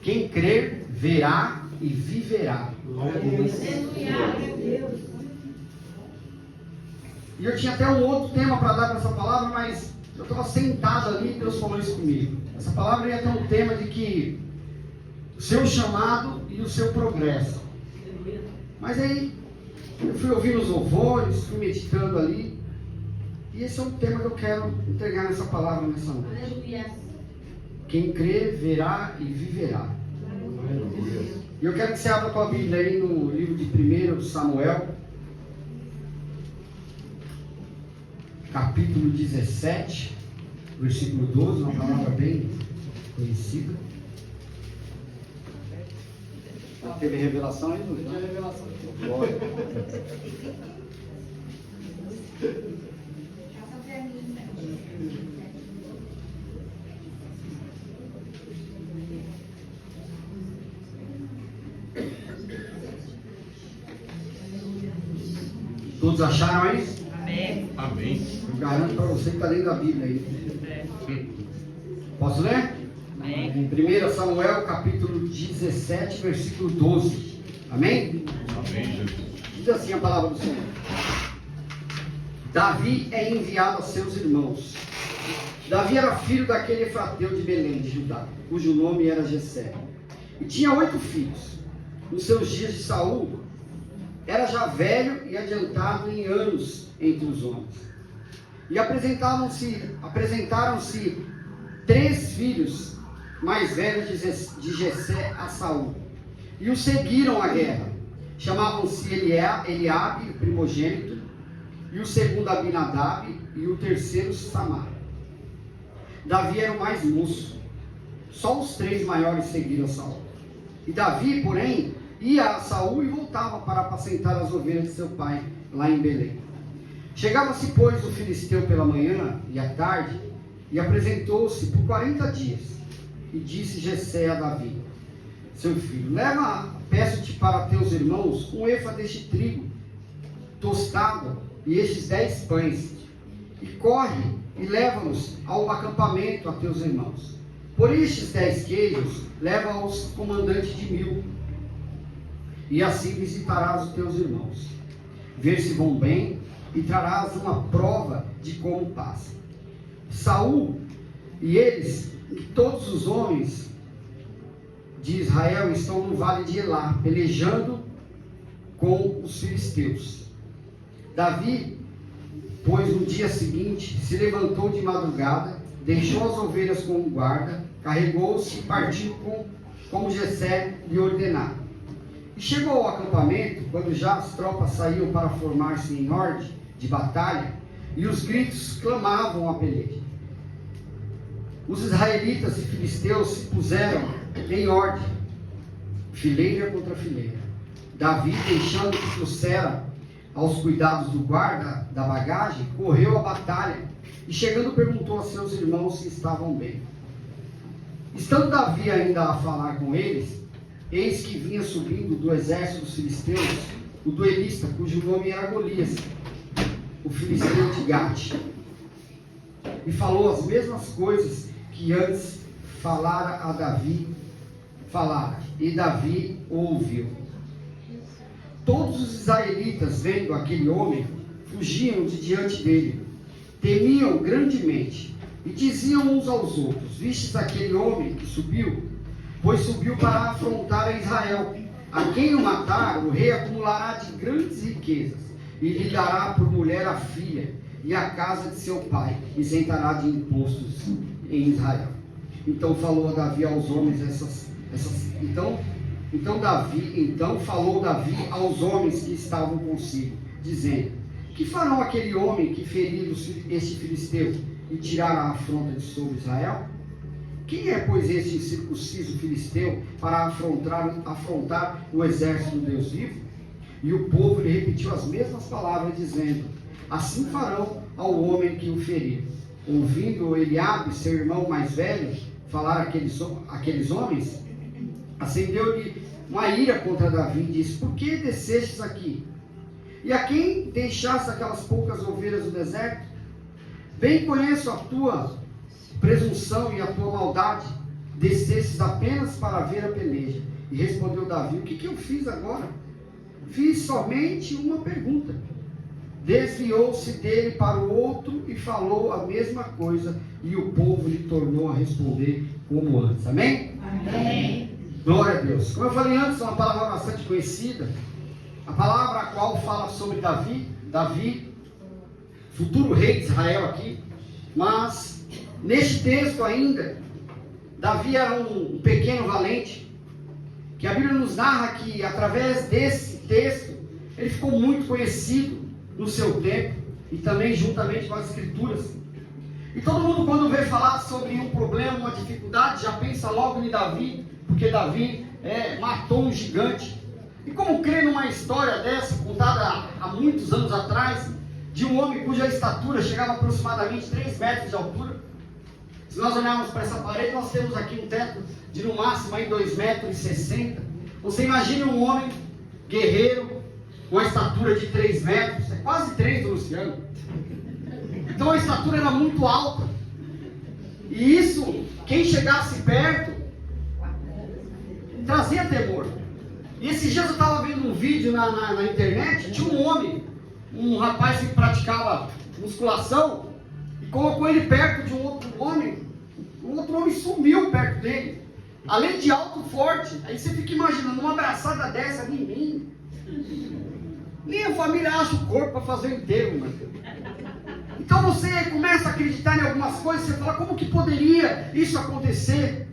Quem crer, verá e viverá. E eu tinha até um outro tema para dar para essa palavra, mas eu estava sentado ali e Deus falou isso comigo. Essa palavra ia ter um tema de que o seu chamado e o seu progresso. Mas aí eu fui ouvindo os louvores, fui meditando ali. E esse é um tema que eu quero entregar nessa palavra nessa noite. Quem crer, verá e viverá. E eu quero que você abra com a Bíblia aí no livro de 1 Samuel, capítulo 17, versículo 12, uma palavra bem conhecida. Teve revelação aí, não? Teve revelação. Todos acharam aí? Amém. Amém. Eu garanto para você que está dentro da Bíblia aí. Posso ler? Amém. Em 1 Samuel, capítulo 17, versículo 12. Amém? Amém, Jesus. Diz assim a palavra do Senhor. Davi é enviado a seus irmãos. Davi era filho daquele efrateu de Belém, de Judá, cujo nome era Jessé. E tinha 8 filhos. Nos seus dias de Saul, era já velho e adiantado em anos entre os homens. E apresentaram-se 3 filhos mais velhos de Jessé a Saul. E o seguiram à guerra. Chamavam-se Eliabe, o primogênito, e o segundo Abinadab, e o terceiro Samar. Davi era o mais moço. Só os 3 maiores seguiram a Saul. E Davi, porém, ia a Saul e voltava para apacentar as ovelhas de seu pai, lá em Belém. Chegava-se, pois, o filisteu pela manhã e à tarde, e apresentou-se por 40 dias. E disse Jessé a Davi, seu filho, peço-te para teus irmãos um efa deste trigo tostado e estes 10 pães, e corre e leva-nos ao acampamento a teus irmãos. Por estes 10 queijos, leva aos comandantes de 1000, e assim visitarás os teus irmãos, ver se vão bem, e trarás uma prova de como passa. Saul e eles, e todos os homens de Israel estão no vale de Elá, pelejando com os filisteus. Davi, pois, no dia seguinte, se levantou de madrugada, deixou as ovelhas com o guarda, carregou-se e partiu como Jessé lhe ordenara. E chegou ao acampamento, quando já as tropas saíam para formar-se em ordem de batalha, e os gritos clamavam a peleja. Os israelitas e filisteus se puseram em ordem, fileira contra fileira. Davi, deixando que trouxera aos cuidados do guarda da bagagem, correu à batalha, e chegando perguntou a seus irmãos se estavam bem. Estando Davi ainda a falar com eles, eis que vinha subindo do exército dos filisteus o duelista, cujo nome era Golias, o filisteu de Gate, e falou as mesmas coisas que antes falara a Davi, e Davi o ouviu. Todos os israelitas, vendo aquele homem, fugiam de diante dele, temiam grandemente, e diziam uns aos outros, vistes aquele homem que subiu? Pois subiu para afrontar a Israel. A quem o matar, o rei acumulará de grandes riquezas, e lhe dará por mulher a filha, e a casa de seu pai, isentará de impostos em Israel. Então falou a Davi aos homens Então falou Davi aos homens que estavam consigo, dizendo, que farão aquele homem que feriu este filisteu, e tirar a afronta de sobre Israel? Quem é, pois, este incircunciso filisteu para afrontar o exército do Deus vivo? E o povo lhe repetiu as mesmas palavras, dizendo, assim farão ao homem que o feriu. Ouvindo Eliabe, seu irmão mais velho, falar aqueles homens, acendeu-lhe uma ira contra Davi, e disse, por que descestes aqui? E a quem deixaste aquelas poucas ovelhas no deserto? Bem conheço a tua presunção e a tua maldade. descesses apenas para ver a peleja. E respondeu Davi: o que eu fiz agora? Fiz somente uma pergunta. Desviou-se dele para o outro e falou a mesma coisa, e o povo lhe tornou a responder como antes. Amém? Amém. Glória a Deus. Como eu falei antes, é uma palavra bastante conhecida. A palavra a qual fala sobre Davi, futuro rei de Israel aqui. Mas, neste texto ainda, Davi era um pequeno valente, que a Bíblia nos narra que, através desse texto, ele ficou muito conhecido no seu tempo, e também juntamente com as Escrituras. E todo mundo, quando vê falar sobre um problema, uma dificuldade, já pensa logo em Davi, porque Davi matou um gigante. E como crer numa história dessa, contada há muitos anos atrás, de um homem cuja estatura chegava aproximadamente 3 metros de altura? Se nós olharmos para essa parede, nós temos aqui um teto de no máximo 2,60 metros. Você imagina um homem guerreiro, com a estatura de 3 metros, é quase 3 do Luciano. Então a estatura era muito alta. E isso, quem chegasse perto, trazia temor. E esses dias eu estava vendo um vídeo na internet de um homem, um rapaz que praticava musculação, e colocou ele perto de um outro homem. O outro homem sumiu perto dele. Além de alto, forte. Aí você fica imaginando uma abraçada dessa em mim. Nem a família acha o corpo para fazer o enterro, mano. Então você começa a acreditar em algumas coisas, você fala, como que poderia isso acontecer?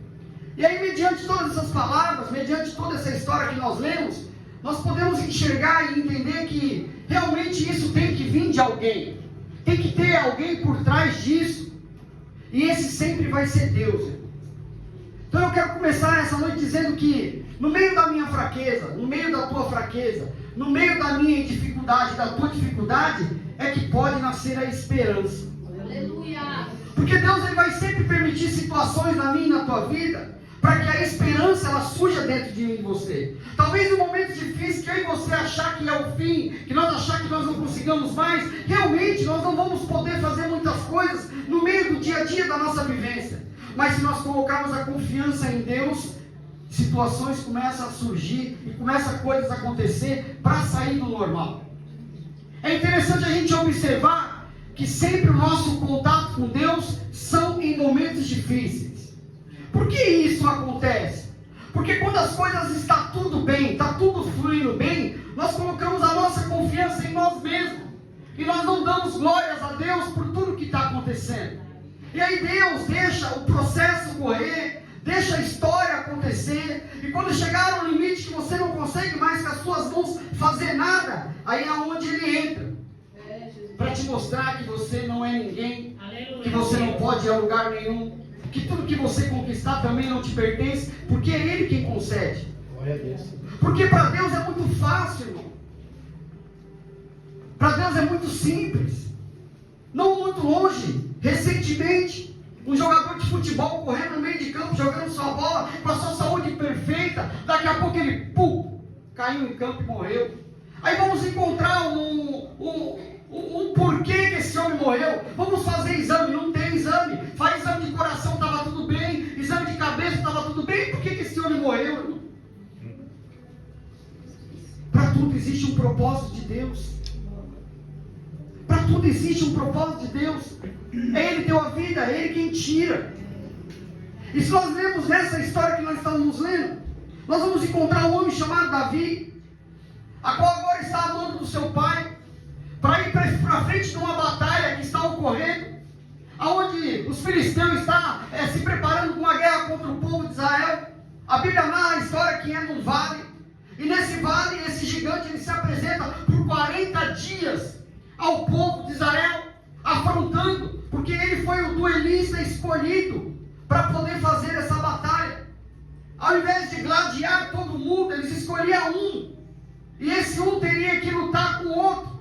E aí, mediante todas essas palavras, mediante toda essa história que nós lemos, nós podemos enxergar e entender que realmente isso tem que vir de alguém. Tem que ter alguém por trás disso. E esse sempre vai ser Deus. Então eu quero começar essa noite dizendo que, no meio da minha fraqueza, no meio da tua fraqueza, no meio da minha dificuldade, da tua dificuldade, é que pode nascer a esperança. Aleluia. Porque Deus ele vai sempre permitir situações na minha e na tua vida, para que a esperança ela surja dentro de mim e de você. Talvez no momento difícil que eu e você achar que é o fim, que nós achar que nós não consigamos mais, realmente nós não vamos poder fazer muitas coisas no meio do dia a dia da nossa vivência. Mas se nós colocarmos a confiança em Deus, situações começam a surgir e começam coisas a acontecer para sair do normal. É interessante a gente observar que sempre o nosso contato com Deus são em momentos difíceis. Por que isso acontece? Porque quando as coisas estão tudo bem, está tudo fluindo bem, nós colocamos a nossa confiança em nós mesmos. E nós não damos glórias a Deus por tudo que está acontecendo. E aí Deus deixa o processo correr, deixa a história acontecer, e quando chegar no limite que você não consegue mais com as suas mãos fazer nada, aí é onde Ele entra, para te mostrar que você não é ninguém, que você não pode ir a lugar nenhum, que tudo que você conquistar também não te pertence, porque é Ele quem concede. Porque para Deus é muito fácil, irmão. Para Deus é muito simples. Não muito longe, recentemente, um jogador de futebol correndo no meio de campo, jogando sua bola, com a sua saúde perfeita, daqui a pouco ele, caiu em campo e morreu. Aí vamos encontrar um porquê que esse homem morreu. Vamos fazer exame, não tem exame. Faz exame de coração, estava tudo bem. Exame de cabeça, estava tudo bem. Por que esse homem morreu, irmão? Para tudo existe um propósito de Deus. Para tudo existe um propósito de Deus. É Ele deu a vida, é Ele quem tira. E se nós lemos nessa história que nós estamos lendo, nós vamos encontrar um homem chamado Davi, a qual agora está amando do seu pai, para ir para frente de uma batalha que está ocorrendo, onde os filisteus estão se preparando com uma guerra contra o povo de Israel. A Bíblia narra a história que é num vale, e nesse vale, esse gigante ele se apresenta por 40 dias ao povo de Israel, afrontando, porque ele foi o duelista escolhido para poder fazer essa batalha. Ao invés de gladiar todo mundo, eles escolhiam um, e esse um teria que lutar com o outro.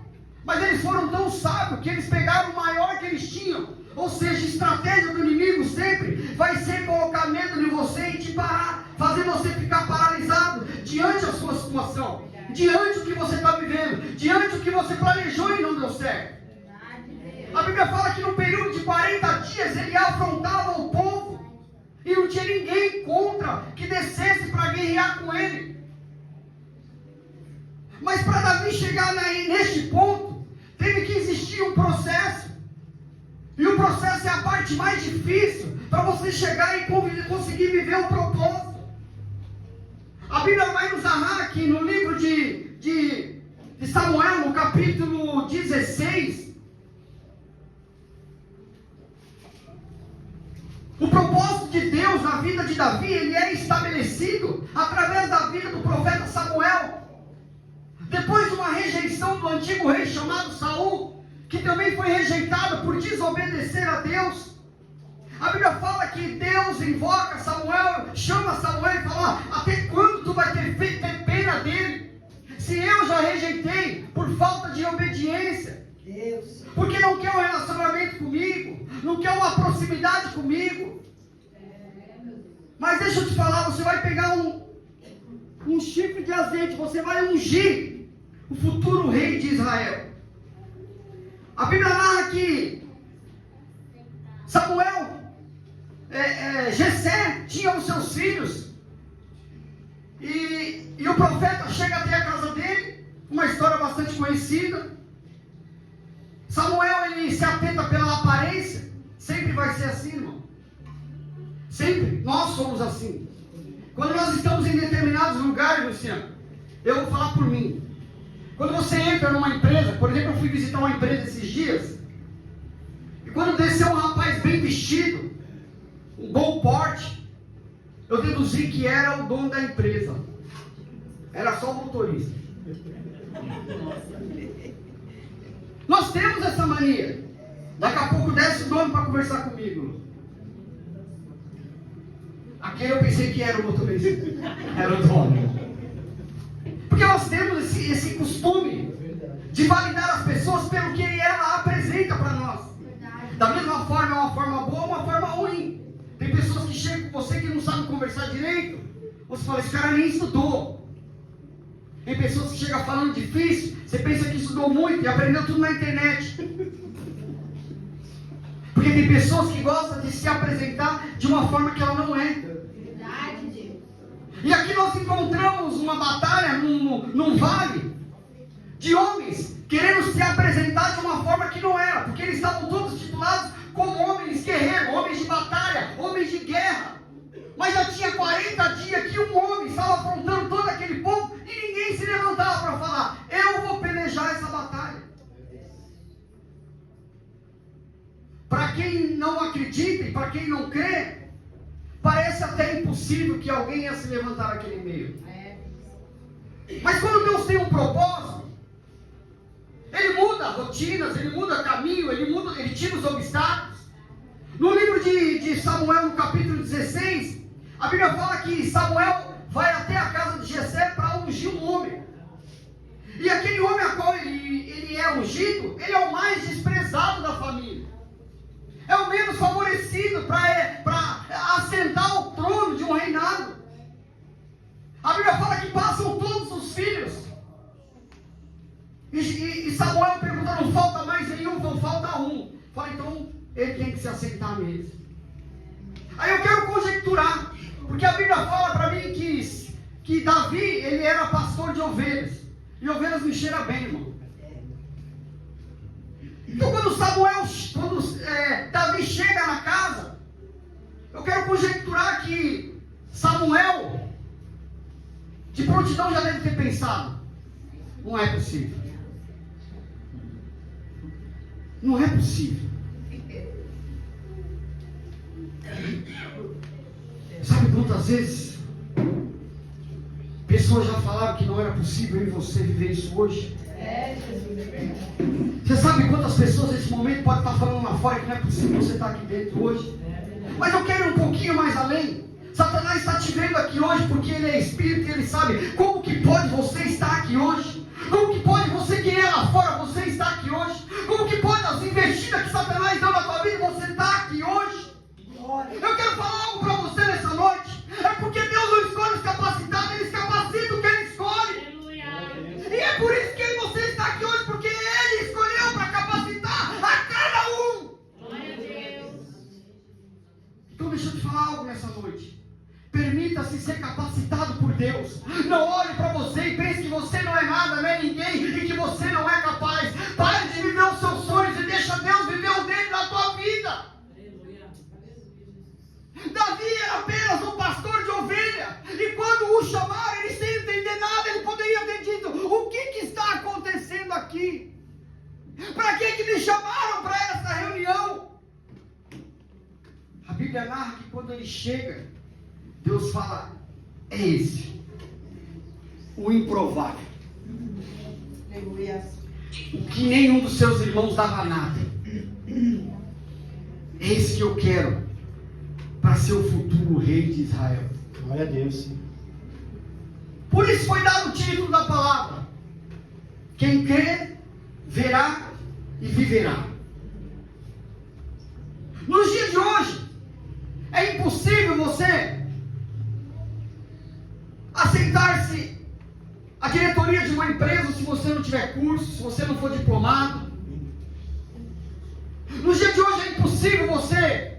Mas eles foram tão sábios que eles pegaram o maior que eles tinham. Ou seja, a estratégia do inimigo sempre vai ser colocar medo em você e te parar, fazer você ficar paralisado diante da sua situação, diante do que você está vivendo, diante do que você planejou e não deu certo. A Bíblia fala que no período de 40 dias ele afrontava o povo. E não tinha ninguém contra que descesse para guerrear com ele. Mas para Davi chegar neste ponto, teve que existir um processo. E o processo é a parte mais difícil para você chegar e conseguir viver o propósito. A Bíblia vai nos narrar aqui no livro de Samuel, no capítulo 16, o propósito de Deus na vida de Davi, ele é estabelecido através da vida do profeta Samuel. Depois de uma rejeição do antigo rei chamado Saul, que também foi rejeitado por desobedecer a Deus, a Bíblia fala que Deus invoca Samuel, chama Samuel e fala: até quando tu vai ter pena dele? Se eu já rejeitei por falta de obediência, porque não quer um relacionamento comigo, não quer uma proximidade comigo. Mas deixa eu te falar, você vai pegar um chifre de azeite, você vai ungir o futuro rei de Israel. A Bíblia narra que Samuel, Jessé tinha os seus filhos, e o profeta chega até a casa dele, uma história bastante conhecida. Samuel, ele se atenta pela aparência, sempre vai ser assim, irmão. Sempre, nós somos assim. Quando nós estamos em determinados lugares, Luciano, eu vou falar por mim. Quando você entra numa empresa, por exemplo, eu fui visitar uma empresa esses dias, e quando desceu um rapaz bem vestido, um bom porte, eu deduzi que era o dono da empresa. Era só o motorista. Nós temos essa mania. Daqui a pouco desce o dono para conversar comigo. Aquele eu pensei que era o motorista. Era o dono. Porque nós temos esse costume de validar as pessoas pelo que ela apresenta para nós. Da mesma forma, é uma forma boa, uma forma ruim. Tem pessoas que chegam com você que não sabem conversar direito. Você fala: esse cara nem estudou. Tem pessoas que chegam falando difícil, você pensa que estudou muito e aprendeu tudo na internet. Porque tem pessoas que gostam de se apresentar de uma forma que ela não é. Verdade, Deus. E aqui nós encontramos uma batalha num vale de homens querendo se apresentar de uma forma que não era, porque eles estavam todos titulados como homens guerreiros, homens de batalha, homens de guerra. Mas já tinha 40 dias que um homem estava afrontando todo aquele povo e ninguém se levantava para falar: eu vou pelejar essa batalha. Para quem não acredita e para quem não crê, parece até impossível que alguém ia se levantar naquele meio. Mas quando Deus tem um propósito, Ele muda rotinas, Ele muda caminho, Ele tira os obstáculos. No livro de Samuel, no capítulo 16, a Bíblia fala que Samuel vai até a casa de Jessé para ungir um homem. E aquele homem a qual ele é ungido, ele é o mais desprezado da família. É o menos favorecido para assentar o trono de um reinado. A Bíblia fala que passam todos os filhos. E Samuel pergunta: não falta mais nenhum, não falta um. Fala: então ele tem que se assentar mesmo. Aí eu quero conjecturar, porque a Bíblia fala para mim que Davi, ele era pastor de ovelhas. E ovelhas me cheira bem, irmão. Então quando Davi chega na casa, eu quero conjecturar que Samuel, de prontidão, já deve ter pensado: não é possível. Não é possível. Sabe quantas vezes pessoas já falaram que não era possível em você viver isso hoje? Você sabe quantas pessoas nesse momento podem estar falando lá fora que não é possível você estar aqui dentro hoje? Mas eu quero ir um pouquinho mais além. Satanás está te vendo aqui hoje porque ele é espírito e ele sabe como que pode você estar aqui hoje. Como que pode você que é lá fora, você estar aqui hoje? Como que pode as investidas que Satanás deu na tua vida, você estar aqui hoje? Eu quero falar algo para você nessa noite. É porque Deus não escolhe os capacitados, Ele capacita o que Ele escolhe. Aleluia. E é por isso que você está aqui hoje, porque Ele escolheu para capacitar a cada um. Glória a Deus. Então deixa eu te falar algo nessa noite. Deus. Não olhe para você e pense que você não é nada, não é ninguém e que você não é capaz. Pare de viver os seus sonhos e deixa Deus viver o dele na tua vida. Davi era apenas um pastor de ovelha. E quando o chamaram, ele sem entender nada, ele poderia ter dito: o que está acontecendo aqui? Para que me chamaram para essa reunião? A Bíblia narra que quando ele chega, Deus fala: é esse, o improvável, o que nenhum dos seus irmãos dava nada. É esse que eu quero para ser o futuro rei de Israel. Glória a Deus. Por isso foi dado o título da palavra: quem crê, verá e viverá. Nos dias de hoje, é impossível você aceitar-se a diretoria de uma empresa se você não tiver curso, se você não for diplomado. Nos dias de hoje é impossível você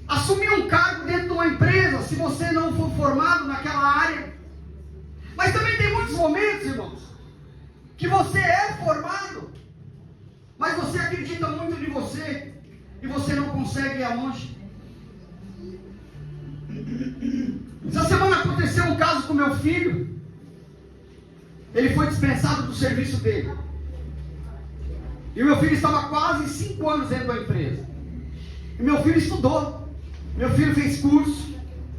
assumir um cargo dentro de uma empresa se você não for formado naquela área. Mas também tem muitos momentos, irmãos, que você é formado, mas você acredita muito em você e você não consegue ir aonde. Essa semana aconteceu um caso com meu filho. Ele foi dispensado do serviço dele. E o meu filho estava quase 5 anos dentro da empresa. E meu filho estudou. Meu filho fez curso.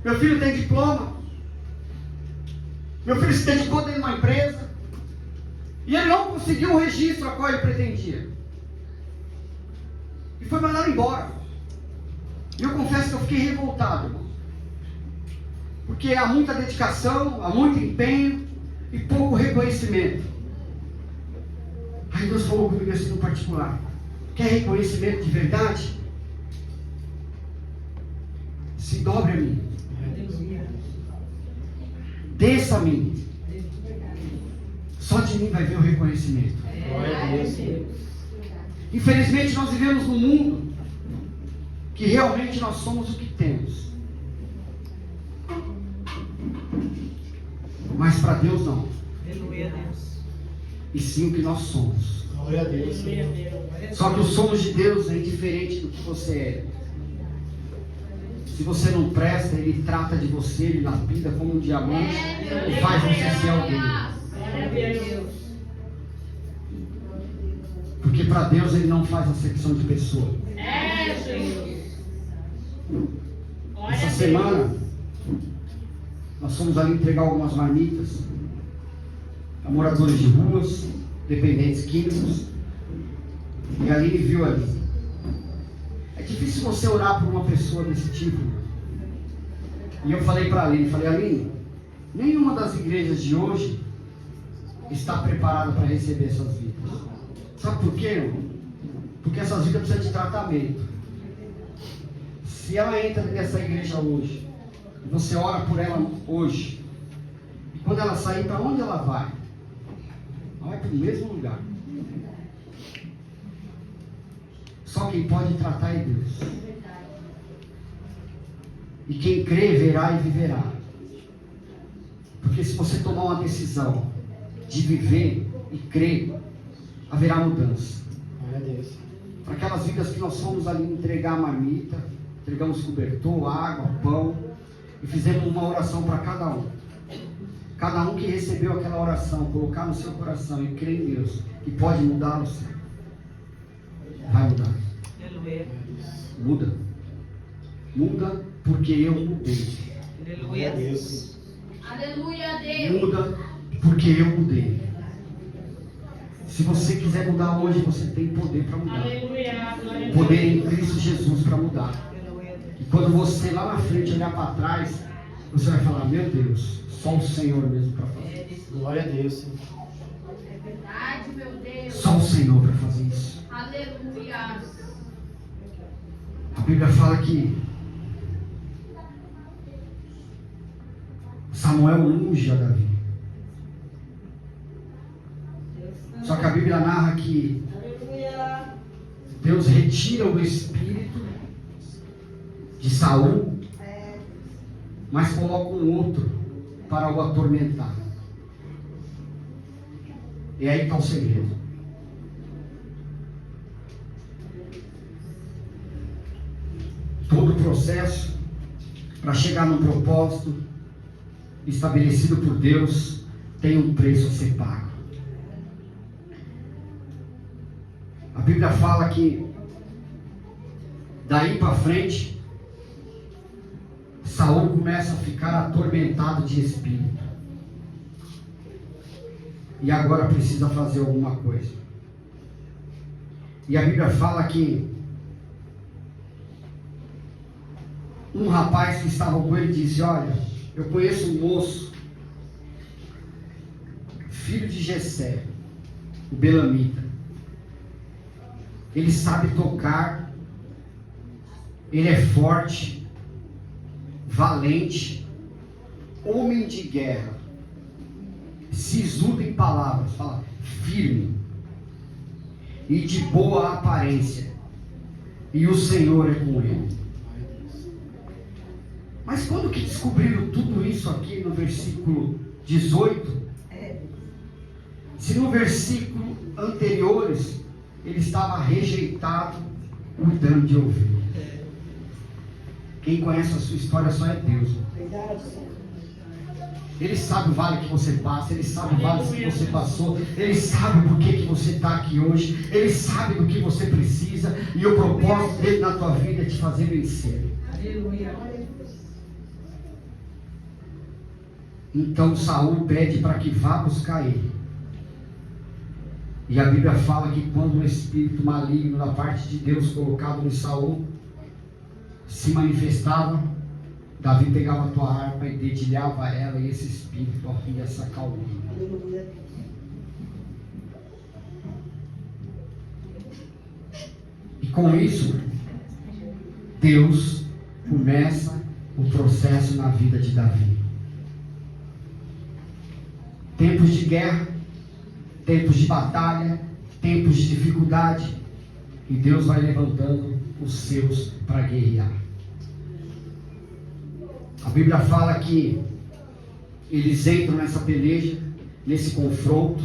Meu filho tem diploma. Meu filho se dedicou dentro de uma empresa. E ele não conseguiu o registro a qual ele pretendia. E foi mandado embora. E eu confesso que eu fiquei revoltado, irmão. Porque há muita dedicação, há muito empenho e pouco reconhecimento. Aí Deus falou comigo assim no particular: quer reconhecimento de verdade? Se dobre a mim. Desça a mim. Só de mim vai ver o reconhecimento. Glória a Deus. Infelizmente nós vivemos num mundo que realmente nós somos o que temos. Mas para Deus não. E sim o que nós somos. Glória a Deus. Só que os somos de Deus é diferente do que você é. Se você não presta, Ele trata de você, Ele lapida como um diamante e faz você ser alguém. Porque para Deus Ele não faz acepção de pessoa. Essa semana nós fomos ali entregar algumas marmitas a moradores de ruas, dependentes químicos. E a Aline viu ali. É difícil você orar por uma pessoa desse tipo. E eu falei para a Aline, Aline, nenhuma das igrejas de hoje está preparada para receber essas vidas. Sabe por quê, irmão? Porque essas vidas precisam de tratamento. Se ela entra nessa igreja hoje, você ora por ela hoje, e quando ela sair, para onde ela vai? Ela vai para o mesmo lugar. Só quem pode tratar é Deus. E quem crê, verá e viverá. Porque se você tomar uma decisão de viver e crer, haverá mudança. Glória a Deus. Para aquelas vidas que nós fomos ali entregar a marmita, entregamos cobertor, água, pão, e fizemos uma oração para cada um. Cada um que recebeu aquela oração, colocar no seu coração e crer em Deus, que pode mudar o céu. Vai mudar. Muda. Muda porque eu mudei. Glória a Deus. Aleluia, Deus. Muda porque eu mudei. Se você quiser mudar hoje, você tem poder para mudar. Poder em Cristo Jesus para mudar. E quando você lá na frente olhar para trás, você vai falar: meu Deus, só o Senhor mesmo para fazer. Glória a Deus. É verdade, meu Deus. Só o Senhor para fazer isso. Aleluia. A Bíblia fala que Samuel unge a Davi. Só que a Bíblia narra que Deus retira o espírito de Saul mas coloca um outro para o atormentar. E aí está o segredo. Todo o processo para chegar num propósito estabelecido por Deus tem um preço a ser pago. A Bíblia fala que daí para frente Saul começa a ficar atormentado de espírito. E agora precisa fazer alguma coisa. E a Bíblia fala que um rapaz que estava com ele disse: olha, eu conheço um moço, filho de Jessé, o Belamita. Ele sabe tocar, ele é forte, valente, homem de guerra, sisudo em palavras, fala, firme e de boa aparência, e o Senhor é com ele. Mas quando que descobriram tudo isso aqui no versículo 18, se no versículo anteriores ele estava rejeitado, cuidando de ovelha. Quem conhece a sua história só é Deus. Ele sabe o vale que você passa, Ele sabe o vale que você passou, Ele sabe por que você está aqui hoje, Ele sabe do que você precisa, e o propósito dele na tua vida é te fazer vencer. Então Saul pede para que vá buscar ele. E a Bíblia fala que quando o espírito maligno da parte de Deus colocado em Saul se manifestava, Davi pegava a tua harpa e dedilhava ela, e esse espírito havia essa calúnia. E com isso, Deus começa o processo na vida de Davi. Tempos de guerra, tempos de batalha, tempos de dificuldade, e Deus vai levantando os seus para guerrear. A Bíblia fala que eles entram nessa peleja, nesse confronto,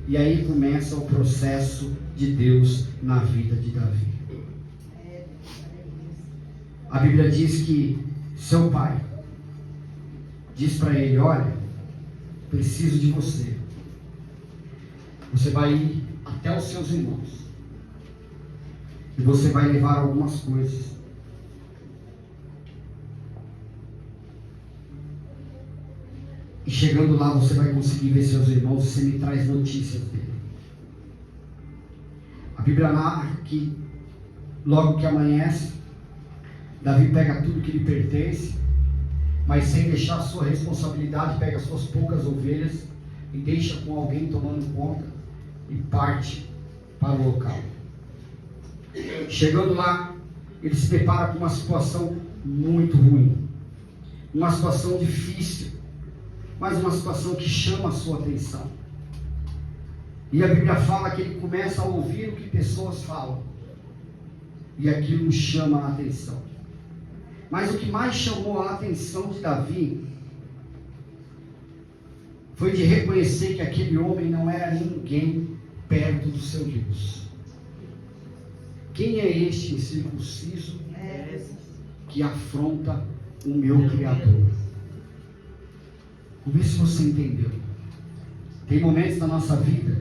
e aí começa o processo de Deus na vida de Davi. A Bíblia diz que seu pai diz para ele: olha, preciso de você. Você vai ir até os seus irmãos e você vai levar algumas coisas. E chegando lá você vai conseguir ver seus irmãos e você me traz notícias dele. A Bíblia narra que logo que amanhece, Davi pega tudo que lhe pertence, mas sem deixar a sua responsabilidade, pega as suas poucas ovelhas e deixa com alguém tomando conta e parte para o local. Chegando lá, ele se depara com uma situação muito ruim, uma situação difícil, mas uma situação que chama a sua atenção. E a Bíblia fala que ele começa a ouvir o que pessoas falam, e aquilo o chama a atenção. Mas o que mais chamou a atenção de Davi foi de reconhecer que aquele homem não era ninguém perto do seu Deus. Quem é este incircunciso que afronta o meu Criador? Vamos ver se você entendeu. Tem momentos na nossa vida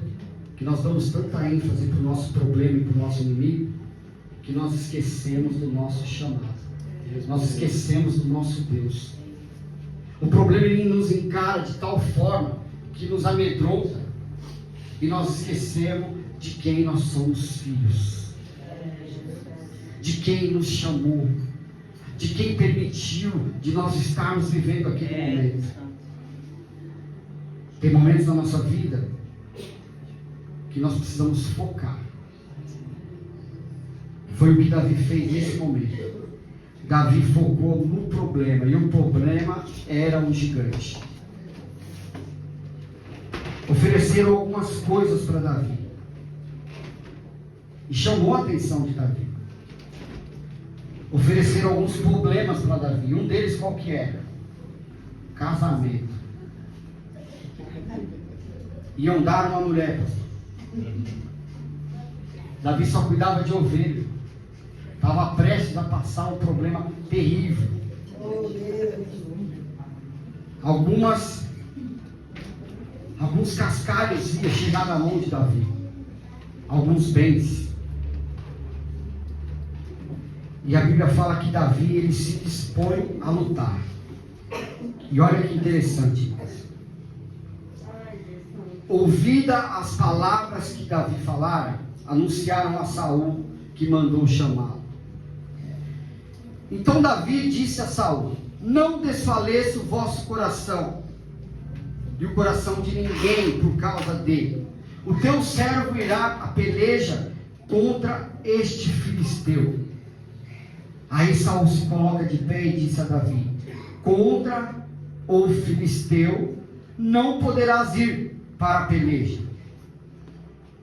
que nós damos tanta ênfase para o nosso problema e para o nosso inimigo, que nós esquecemos do nosso chamado. Nós esquecemos do nosso Deus. O problema ele nos encara de tal forma que nos amedronta, e nós esquecemos de quem nós somos filhos, de quem nos chamou, de quem permitiu de nós estarmos vivendo aquele momento. Tem momentos na nossa vida que nós precisamos focar. Foi o que Davi fez nesse momento. Davi focou no problema, e o problema era um gigante. Ofereceram algumas coisas para Davi, e chamou a atenção de Davi. ofereceram alguns problemas para Davi. Um deles qual que era? Casamento. Iam dar uma mulher. Davi só cuidava de ovelha. Estava prestes a passar um problema terrível. Alguns cascalhos iam chegar na mão de Davi. Alguns bens. E a Bíblia fala que Davi, ele se dispõe a lutar. E olha que interessante. Ouvida as palavras que Davi falara, anunciaram a Saul que mandou chamá-lo. Então Davi disse a Saul: não desfaleça o vosso coração e o coração de ninguém por causa dele. O teu servo irá a peleja contra este filisteu. Aí Saul se coloca de pé e disse a Davi: contra o filisteu não poderás ir para a peleja,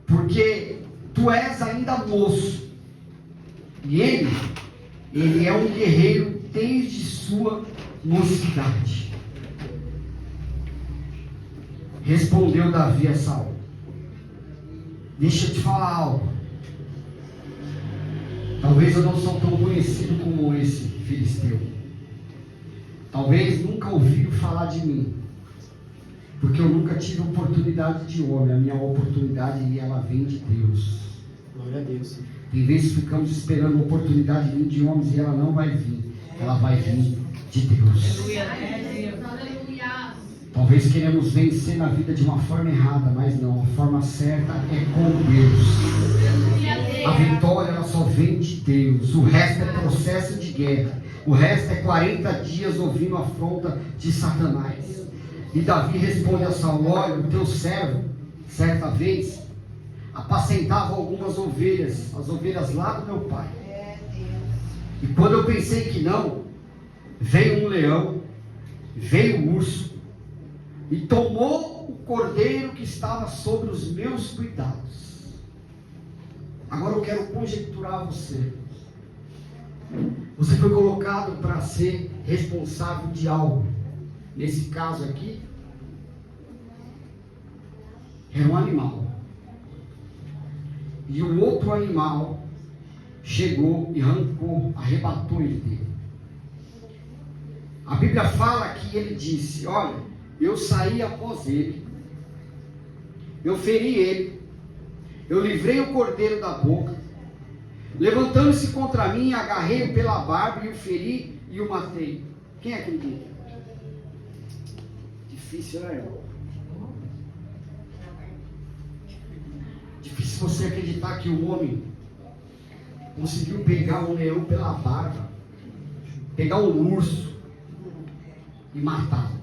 porque tu és ainda moço, e ele é um guerreiro desde sua mocidade. Respondeu Davi a Saul: deixa eu te falar algo. Talvez eu não sou tão conhecido como esse filisteu. Talvez nunca ouviram falar de mim, porque eu nunca tive oportunidade de homem. A minha oportunidade, ela vem de Deus. Glória a Deus. Tem vezes ficamos esperando a oportunidade vir de homens e ela não vai vir. Ela vai vir de Deus. Aleluia. Talvez queremos vencer na vida de uma forma errada, mas não. A forma certa é com Deus. A vitória, ela só vem de Deus. O resto é processo de guerra. O resto é 40 dias ouvindo a afronta de Satanás. E Davi responde a Saul: olha, o teu servo, certa vez, apacentava algumas ovelhas, as ovelhas lá do meu pai. E quando eu pensei que não, veio um leão, veio um urso, e tomou o cordeiro que estava sobre os meus cuidados. Agora eu quero conjecturar você. Você foi colocado para ser responsável de algo. Nesse caso aqui, era um animal. E o outro animal chegou e arrebatou ele dele. A Bíblia fala que ele disse: olha, eu saí após ele, eu feri ele, eu livrei o cordeiro da boca, levantando-se contra mim, agarrei-o pela barba e o feri e o matei. Quem acredita? Difícil, né, irmão? Difícil você acreditar que o homem conseguiu pegar um leão pela barba, pegar um urso e matá-lo.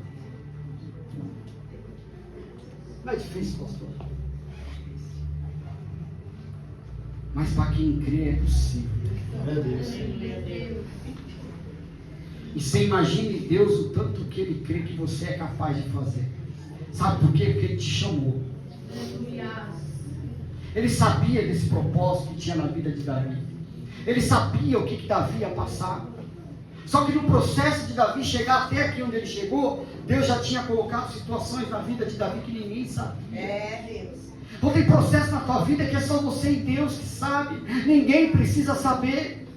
Não é difícil, pastor? Mas para quem crê é possível. Glória a Deus. E você imagine Deus o tanto que Ele crê que você é capaz de fazer. Sabe por quê? Porque Ele te chamou. Ele sabia desse propósito que tinha na vida de Davi. Ele sabia o que Davi ia passar. Só que no processo de Davi chegar até aqui onde ele chegou, Deus já tinha colocado situações na vida de Davi que ninguém sabia. Deus. Então tem processo na tua vida que é só você e Deus que sabe. Ninguém precisa saber.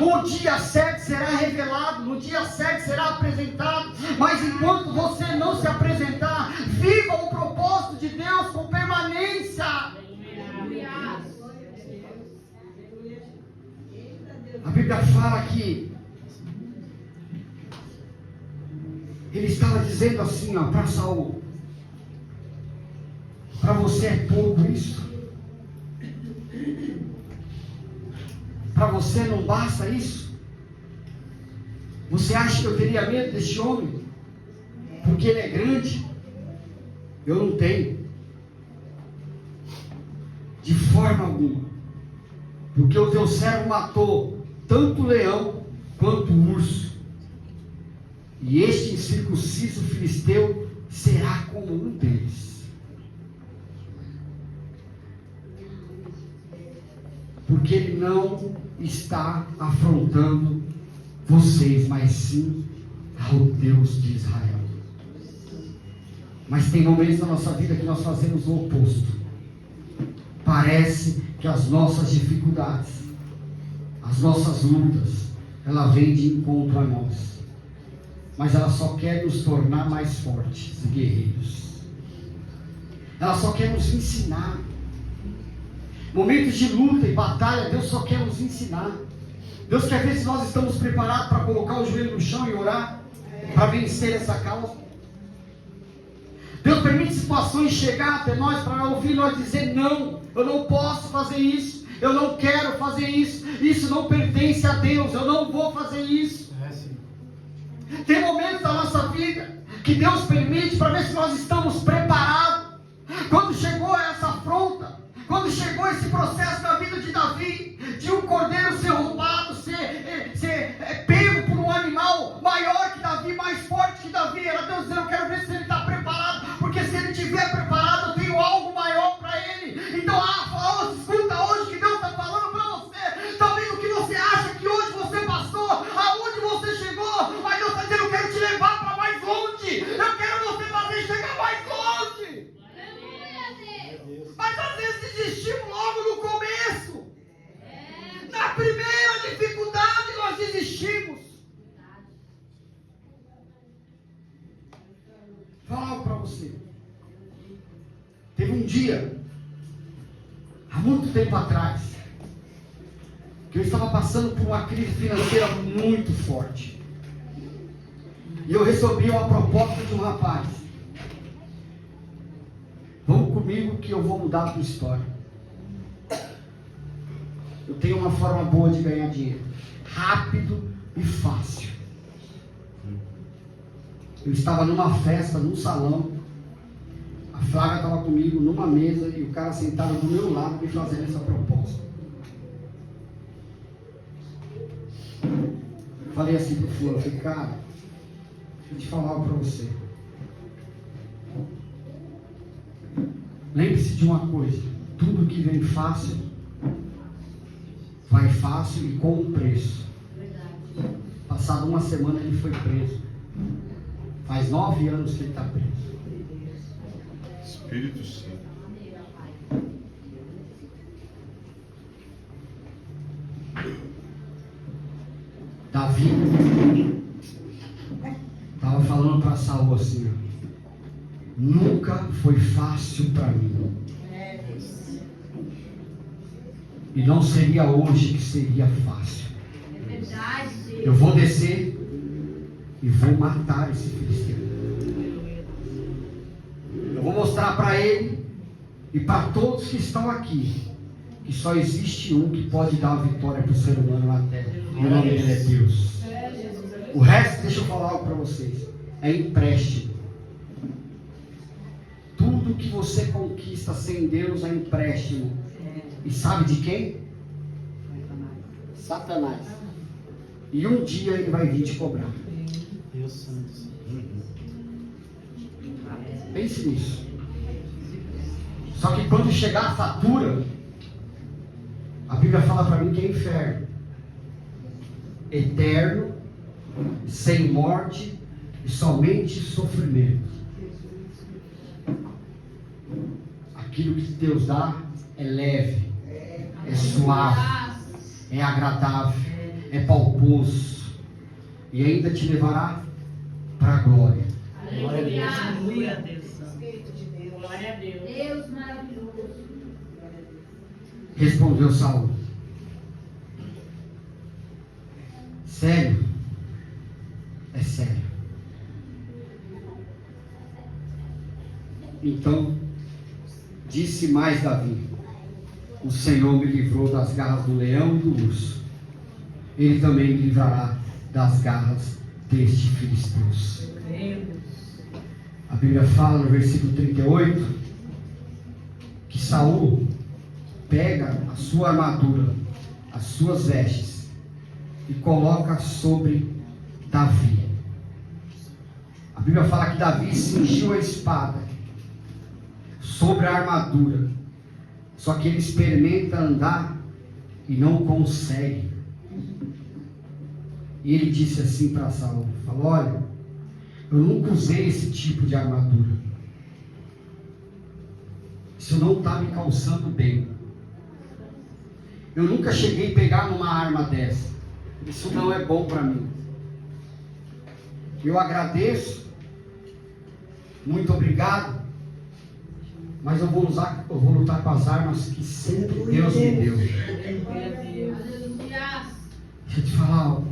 O dia certo será revelado, no dia certo será apresentado. Mas enquanto você não se apresentar, viva o propósito de Deus com permanência. A Bíblia fala que ele estava dizendo assim, para Saul: para você é pouco isso? Para você não basta isso? Você acha que eu teria medo desse homem? Porque ele é grande? Eu não tenho. De forma alguma. Porque o teu servo matou tanto o leão quanto o urso. E este incircunciso filisteu será como um deles. Porque ele não está afrontando vocês, mas sim ao Deus de Israel. Mas tem momentos na nossa vida que nós fazemos o oposto. Parece que as nossas dificuldades, as nossas lutas, ela vem de encontro a nós. Mas ela só quer nos tornar mais fortes e guerreiros. Ela só quer nos ensinar. Momentos de luta e batalha, Deus só quer nos ensinar. Deus quer ver se nós estamos preparados para colocar o joelho no chão e orar para vencer essa causa. Deus permite situações chegar até nós para ouvir nós dizer: não, eu não posso fazer isso, eu não quero fazer isso, isso não pertence a Deus, eu não vou fazer isso. Tem momentos da nossa vida que Deus permite para ver se nós estamos preparados. Quando chegou essa afronta, quando chegou esse processo na vida de Davi, de um cordeiro ser roubado, ser pego por um animal maior que Davi, mais forte que Davi, era Deus dizendo: eu quero ver se ele está preparado, porque se ele estiver preparado, eu tenho algo maior para ele. Então, escuta hoje que Deus está falando para você. Talvez o que você acha que hoje você passou, aonde você chegou, mas Deus está dizendo: eu quero te levar para mais longe, eu quero você fazer chegar mais longe. Mas às vezes desistimos logo no começo. Na primeira dificuldade nós desistimos. Vou falar algo para você. Teve um dia, há muito tempo atrás, que eu estava passando por uma crise financeira muito forte. E eu recebi uma proposta de um rapaz: vamos comigo que eu vou mudar a tua história. Eu tenho uma forma boa de ganhar dinheiro, rápido e fácil. Eu estava numa festa, num salão, a Flávia estava comigo numa mesa e o cara sentado do meu lado me fazendo essa proposta. Eu falei assim pro fulano, eu falei: cara, deixa eu te falar algo para você. Lembre-se de uma coisa: tudo que vem fácil, vai fácil e com um preço. Passada uma semana ele foi preso. Faz 9 anos que ele está preso. Espírito Santo. Davi estava falando para Saul assim: nunca foi fácil para mim. E não seria hoje que seria fácil. É verdade. Eu vou descer e vou matar esse filisteu. Eu vou mostrar para ele e para todos que estão aqui que só existe um que pode dar a vitória para o ser humano na terra. E o nome dele é Deus. O resto, deixa eu falar algo para vocês, é empréstimo. Tudo que você conquista sem Deus é empréstimo. E sabe de quem? Satanás. E um dia ele vai vir te cobrar. Deus Santo. Pense nisso. Só que quando chegar a fatura, a Bíblia fala para mim que é inferno. Eterno, sem morte e somente sofrimento. Aquilo que Deus dá é leve, é suave, é agradável, é palposo e ainda te levará para a glória. Glória a Deus. Aleluia a Deus. Glória a Deus. Deus maravilhoso. Respondeu Saul: sério? É sério. Então disse mais Davi: o Senhor me livrou das garras do leão e do urso. Ele também me livrará das garras deste filisteus. A Bíblia fala no versículo 38 que Saul pega a sua armadura, as suas vestes e coloca sobre Davi. A Bíblia fala que Davi cingiu a espada sobre a armadura. Só que ele experimenta andar e não consegue. E ele disse assim para Saul, falou, olha, eu nunca usei esse tipo de armadura. Isso não está me calçando bem. Eu nunca cheguei a pegar numa arma dessa. Isso não é bom para mim. Eu agradeço, muito obrigado, mas eu vou lutar com as armas que sempre Deus me deu. Deixa eu te falar algo.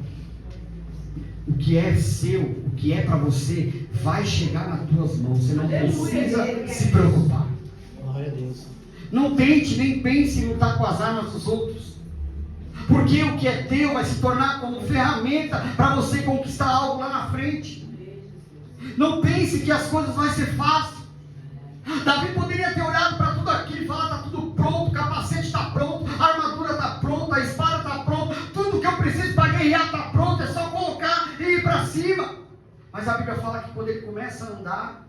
O que é seu, o que é para você, vai chegar nas tuas mãos. Você não precisa se preocupar. Glória a Deus. Não tente, nem pense em lutar com as armas dos outros. Porque o que é teu vai se tornar como ferramenta para você conquistar algo lá na frente. Não pense que as coisas vão ser fáceis. Davi poderia ter olhado para tudo aquilo e falar, está tudo pronto, o capacete está pronto, a armadura está pronta, a espada está pronta, tudo que eu preciso para guerrear está pronto, é só colocar e ir para cima. Mas a Bíblia fala que quando ele começa a andar,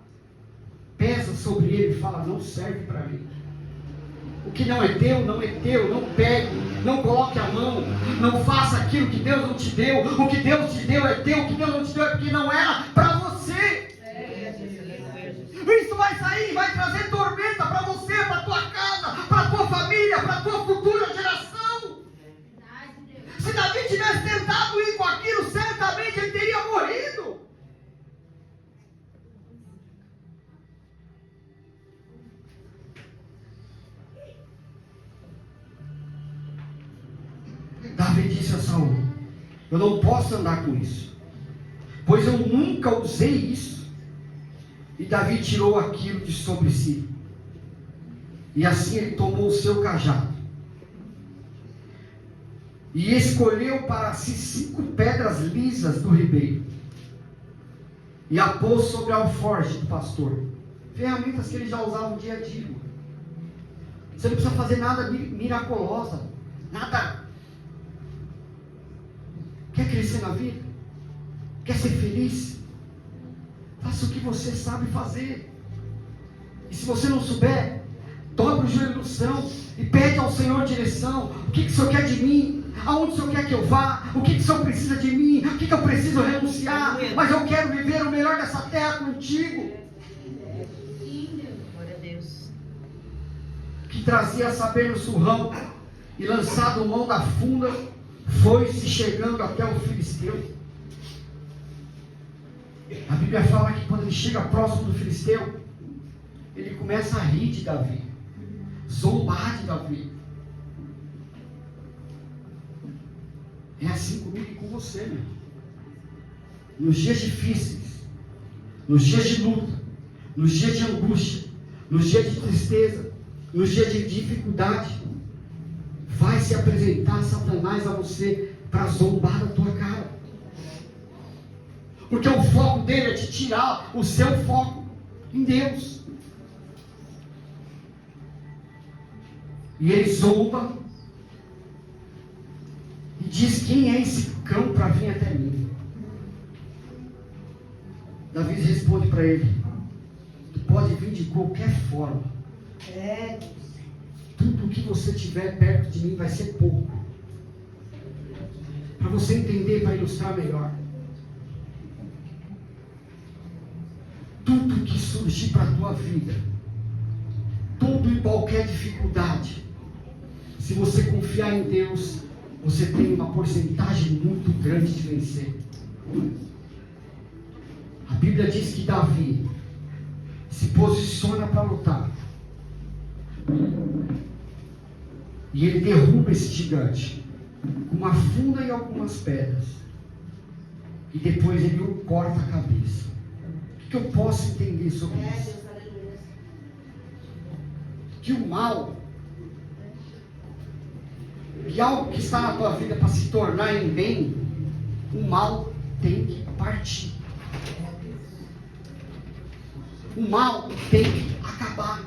pesa sobre ele e fala, não serve para mim. O que não é teu, não é teu, não pegue, não coloque a mão, não faça aquilo que Deus não te deu. O que Deus te deu é teu, o que Deus não te deu é porque não era para você. Isso vai sair, vai trazer tormenta para você, para a tua casa, para a tua família, para a tua futura geração. Se Davi tivesse tentado ir com aquilo, certamente ele teria morrido. Davi disse a Saul, eu não posso andar com isso, pois eu nunca usei isso. E Davi tirou aquilo de sobre si. E assim ele tomou o seu cajado. E escolheu para si 5 pedras lisas do ribeiro. E a pôs sobre a alforje do pastor. Ferramentas que ele já usava no dia a dia. Você não precisa fazer nada miraculosa. Nada. Quer crescer na vida? Quer ser feliz? Faça o que você sabe fazer. E se você não souber, dobre o joelho no chão e pede ao Senhor direção. O que o Senhor quer de mim? Aonde o Senhor quer que eu vá? O que o Senhor precisa de mim? O que eu preciso renunciar? Mas eu quero viver o melhor dessa terra contigo. Glória a Deus. Que trazia saber no surrão e lançado mão da funda, foi-se chegando até o filisteu. A Bíblia fala que quando ele chega próximo do filisteu, ele começa a rir de Davi, zombar de Davi. É assim comigo e com você, meu. Nos dias difíceis, nos dias de luta, nos dias de angústia, nos dias de tristeza, nos dias de dificuldade, vai se apresentar Satanás a você para zombar da tua cara. Porque o foco dele é te tirar o seu foco em Deus. E ele zomba e diz, quem é esse cão para vir até mim? Davi responde para ele, tu pode vir de qualquer forma. Tudo que você tiver perto de mim vai ser pouco. Para você entender, para ilustrar melhor. Tudo que surgir para a tua vida, tudo e qualquer dificuldade, se você confiar em Deus, você tem uma porcentagem muito grande de vencer. A Bíblia diz que Davi se posiciona para lutar. E ele derruba esse gigante com uma funda e algumas pedras. E depois ele o corta a cabeça. O que eu posso entender sobre isso? Que o mal, que algo que está na tua vida para se tornar em bem, o mal tem que partir. O mal tem que acabar.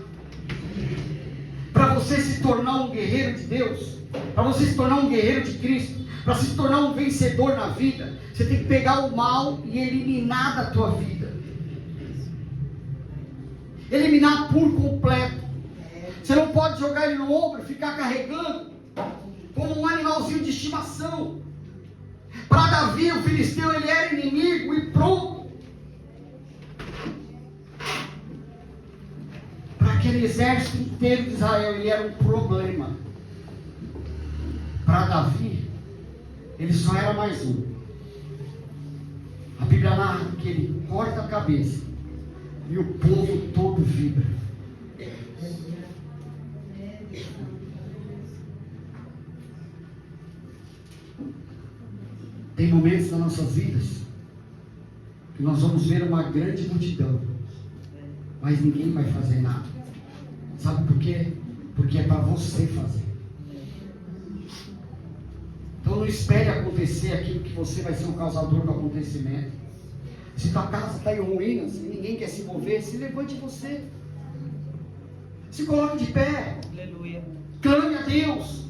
Para você se tornar um guerreiro de Deus, para você se tornar um guerreiro de Cristo, para se tornar um vencedor na vida, você tem que pegar o mal e eliminar da tua vida. Eliminar por completo. Você não pode jogar ele no ombro e ficar carregando como um animalzinho de estimação. Para Davi, o filisteu, ele era inimigo e pronto. Para aquele exército inteiro de Israel, ele era um problema. Para Davi, ele só era mais um. A Bíblia narra que ele corta a cabeça e o povo todo vibra. Tem momentos nas nossas vidas que nós vamos ver uma grande multidão, mas ninguém vai fazer nada. Sabe por quê? Porque é para você fazer. Então não espere acontecer aquilo que você vai ser um causador do acontecimento. Se tua casa está em ruínas e ninguém quer se mover, se levante você. Se coloque de pé. Aleluia. Clame a Deus.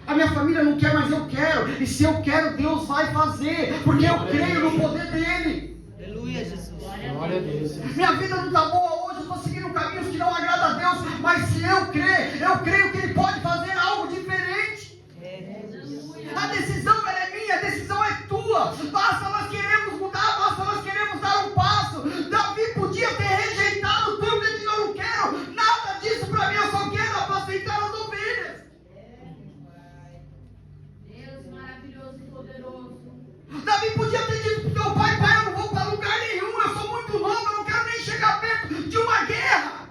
A minha família não quer, mas eu quero. E se eu quero, Deus vai fazer. Porque eu creio no poder dEle. Aleluia, Jesus. Glória a Deus. Minha vida não está boa hoje, eu estou seguindo caminhos que não agradam a Deus. Mas se eu creio que Ele pode fazer algo diferente. A decisão ela é minha, a decisão é tua. Basta nós queremos mudar, basta nós queremos dar um passo. Davi podia ter rejeitado tudo e disse: eu não quero nada disso para mim, eu só quero apacentar as ovelhas. Deus maravilhoso e poderoso. Davi podia ter dito para o teu pai: pai, eu não vou para lugar nenhum, eu sou muito novo, eu não quero nem chegar perto de uma guerra.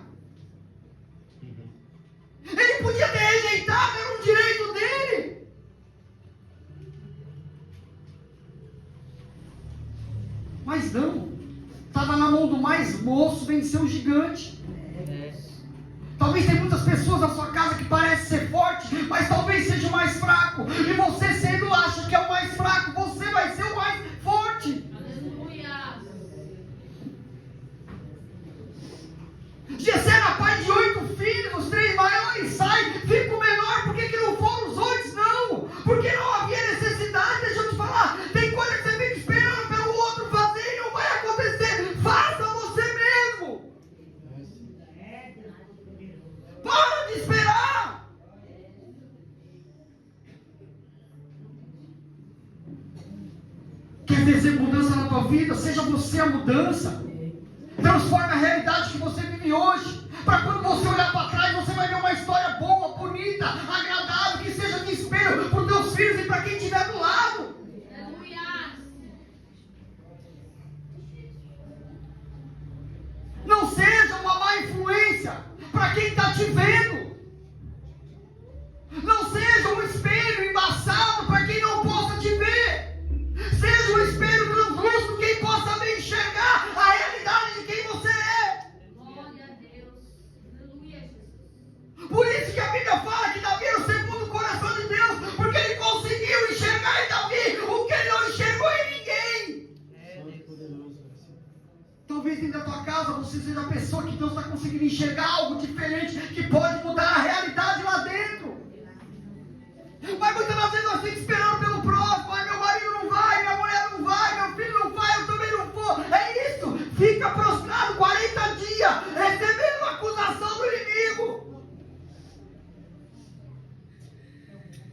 Ele podia ter rejeitado, era um direito dele. Mas não, estava na mão do mais moço, venceu o gigante. Talvez tem muitas pessoas na sua casa que parecem ser fortes, mas talvez seja o mais fraco. E você, sendo acha que é o mais fraco, você vai ser o mais forte. Aleluia. Jessé era pai de 8 filhos, os 3 maiores saem, fica o menor. Por que não foram os 8? Não, porque não havia necessidade. Deixa eu te falar, tem coisa que você fica esperando pelo outro fazer e não vai acontecer. Faça você mesmo. Para de esperar. Quer ver mudança na tua vida? Seja você a mudança. Transforme a realidade que você vive hoje. Para quando você olhar para trás, você vai ver uma história boa, bonita, agradável, que seja de espelho para os teus filhos e para quem estiver do lado. Aleluia. Não seja uma má influência para quem está te vendo. Não seja um espelho embaçado para quem não possa te ver. Seja um espelho translúcido, quem possa bem enxergar a realidade de quem você é. Glória a Deus. Aleluia, Jesus. Por isso que a Bíblia fala que Davi era o segundo coração de Deus, porque ele conseguiu enxergar em Davi o que ele não enxergou em ninguém. Talvez dentro da tua casa você seja a pessoa que Deus está conseguindo enxergar algo diferente, que pode mudar a realidade lá dentro. Mas muitas das vezes nós ficamos esperando pelo próximo. Ai, meu marido não vai, minha mulher não vai, meu filho não vai, eu também não vou. É isso, fica prostrado 40 dias, recebendo a acusação do inimigo.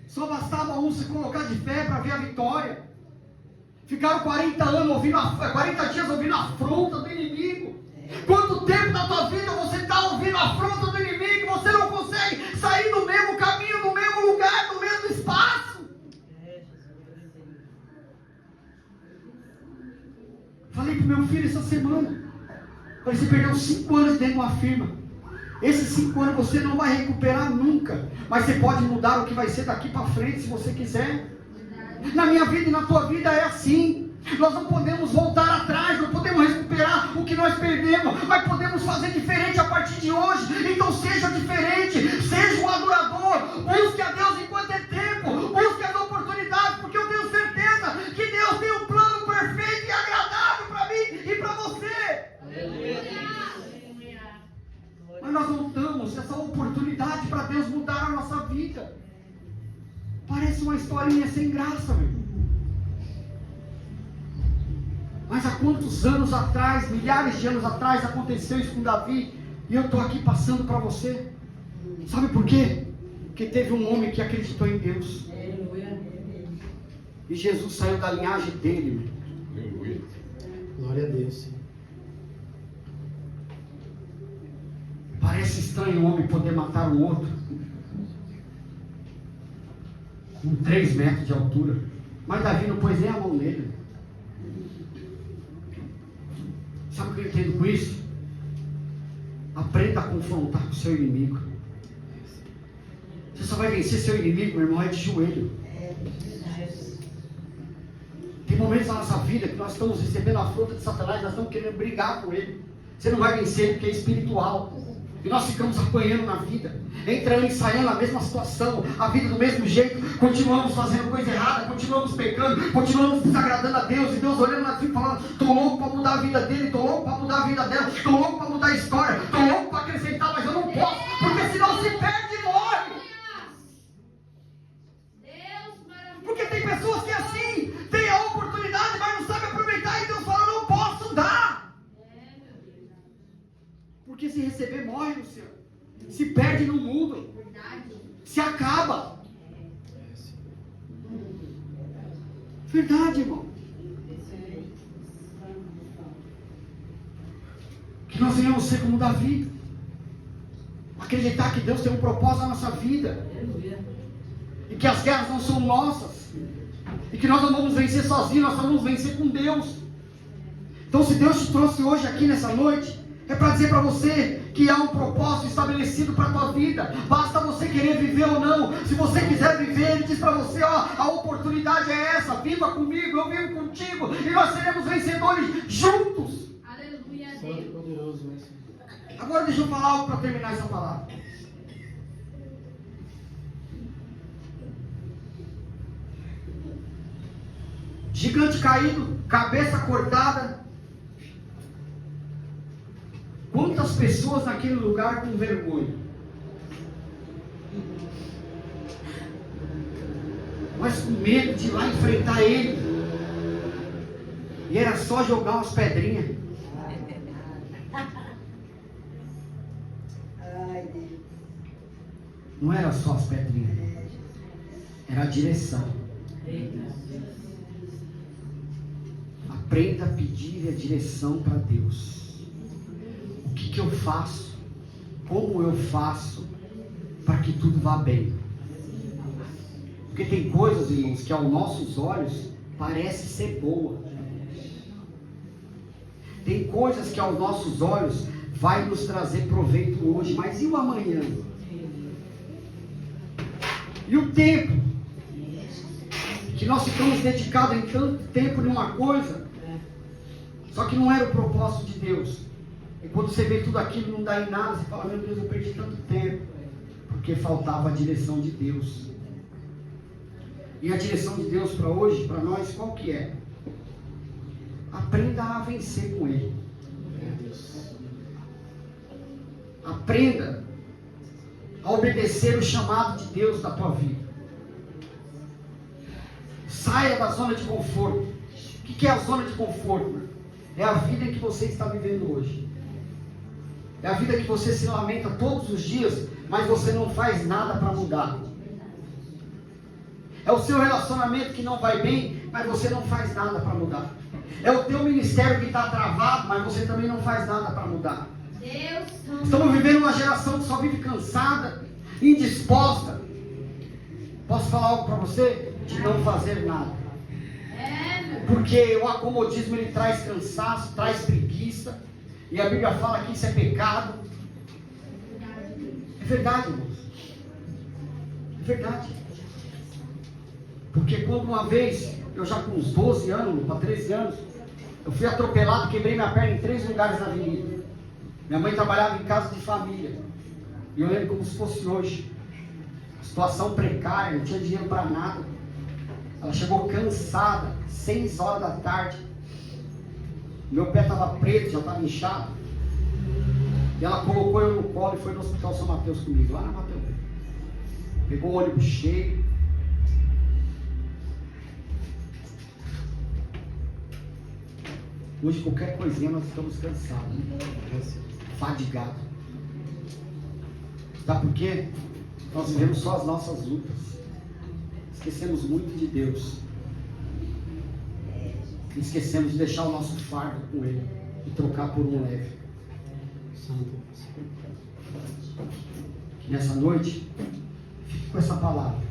Só bastava um se colocar de pé para ver a vitória. Ficaram 40 dias ouvindo a afronta do inimigo. Quanto tempo na tua vida você está ouvindo a afronta do inimigo e você não consegue sair do mesmo caminho, do mesmo lugar, do mesmo espaço? Falei pro meu filho essa semana. Falei: você perdeu 5 anos dentro de uma firma. Esses 5 anos você não vai recuperar nunca. Mas você pode mudar o que vai ser daqui para frente se você quiser. Na minha vida e na tua vida é assim. Nós não podemos voltar atrás, não podemos recuperar o que nós perdemos, mas podemos fazer diferente a partir de hoje. Então seja diferente, seja um adorador, busque a Deus enquanto é tempo, busque as oportunidades, porque eu tenho certeza que Deus tem um plano perfeito e agradável para mim e para você. Mas nós não damos essa oportunidade para Deus mudar a nossa vida. Parece uma historinha sem graça, meu irmão. Mas há quantos anos atrás, milhares de anos atrás, aconteceu isso com Davi? E eu estou aqui passando para você. Sabe por quê? Porque teve um homem que acreditou em Deus. E Jesus saiu da linhagem dele. Aleluia. Glória a Deus, Senhor. Parece estranho um homem poder matar o outro com 3 metros de altura. Mas Davi não pôs nem a mão nele. Sabe o que eu entendo com isso? Aprenda a confrontar com o seu inimigo. Você só vai vencer seu inimigo, meu irmão, é de joelho. Tem momentos na nossa vida que nós estamos recebendo a afronta de Satanás, nós estamos querendo brigar com ele. Você não vai vencer ele porque é espiritual. E nós ficamos apanhando na vida, entrando, ensaiando a mesma situação, a vida do mesmo jeito, continuamos fazendo coisa errada, continuamos pecando, continuamos desagradando a Deus, e Deus olhando na vida e falando: estou louco para mudar a vida dele, estou louco para mudar a vida dela, estou louco para mudar a história, estou louco para acrescentar, mas eu não posso, porque senão se perde e morre. Porque tem pessoas que assim, tem a oportunidade, mas não sabem aproveitar, e Deus fala: não posso dar. Porque se receber, morre no céu. Se perde no mundo. Se acaba. Verdade, irmão. Que nós venhamos ser como Davi. Acreditar que Deus tem um propósito na nossa vida. E que as guerras não são nossas. E que nós não vamos vencer sozinhos, nós só vamos vencer com Deus. Então, se Deus te trouxe hoje aqui nessa noite, é para dizer para você que há um propósito estabelecido para a tua vida. Basta você querer viver ou não. Se você quiser viver, Ele diz para você: ó, a oportunidade é essa, viva comigo, eu vivo contigo, e nós seremos vencedores juntos. Aleluia, Santo e Deus. poderoso, né, Senhor? Agora deixa eu falar algo para terminar essa palavra. Gigante caído, cabeça cortada. Quantas pessoas naquele lugar com vergonha? Mas com medo de ir lá enfrentar ele. E era só jogar umas pedrinhas. Não era só as pedrinhas. Era a direção. Aprenda a pedir a direção para Deus. O que eu faço? Como eu faço para que tudo vá bem? Porque tem coisas, irmãos, que aos nossos olhos parece ser boa. Tem coisas que aos nossos olhos vai nos trazer proveito hoje, mas e o amanhã? E o tempo que nós ficamos dedicados em tanto tempo numa coisa, só que não era o propósito de Deus. E quando você vê tudo aquilo, não dá em nada, você fala: meu Deus, eu perdi tanto tempo. Porque faltava a direção de Deus. E a direção de Deus para hoje, para nós, qual que é? Aprenda a vencer com Ele. Aprenda a obedecer o chamado de Deus da tua vida. Saia da zona de conforto. O que é a zona de conforto? É a vida que você está vivendo hoje. É a vida que você se lamenta todos os dias, mas você não faz nada para mudar. É o seu relacionamento que não vai bem, mas você não faz nada para mudar. É o teu ministério que está travado, mas você também não faz nada para mudar. Estamos vivendo uma geração que só vive cansada, indisposta. Posso falar algo para você? De não fazer nada. Porque o acomodismo ele traz cansaço, traz preguiça. E a Bíblia fala que isso é pecado. É verdade, irmãos. É verdade. Porque quando uma vez, eu já com uns 12 anos, para 13 anos, eu fui atropelado, quebrei minha perna em 3 lugares na avenida. Minha mãe trabalhava em casa de família. E eu lembro como se fosse hoje. Situação precária, não tinha dinheiro para nada. Ela chegou cansada, 6 horas da tarde. Meu pé estava preto, já estava inchado. E ela colocou eu no colo e foi no Hospital São Mateus comigo, lá na Mateus. Pegou o ônibus cheio. Hoje qualquer coisinha nós estamos cansados, né? Fadigados. Sabe por quê? Nós vivemos só as nossas lutas. Esquecemos muito de Deus. Esquecemos de deixar o nosso fardo com Ele e trocar por um leve. Santo. Nessa noite, fique com essa palavra.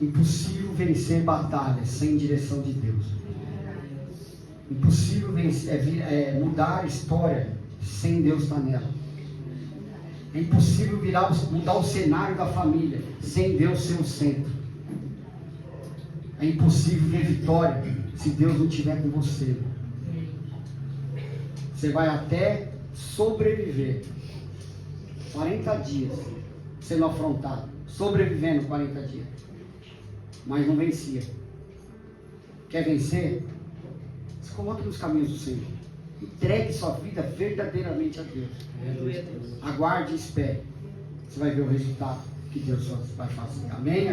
Impossível vencer batalhas sem direção de Deus. Impossível mudar a história sem Deus estar nela. É impossível mudar o cenário da família sem Deus ser o centro. É impossível ver vitória se Deus não estiver com você. Você vai até sobreviver 40 dias sendo afrontado, sobrevivendo 40 dias, mas não vencia. Quer vencer? Se coloque nos caminhos do Senhor. Entregue sua vida verdadeiramente a Deus. Aguarde e espere. Você vai ver o resultado que Deus vai fazer. Amém?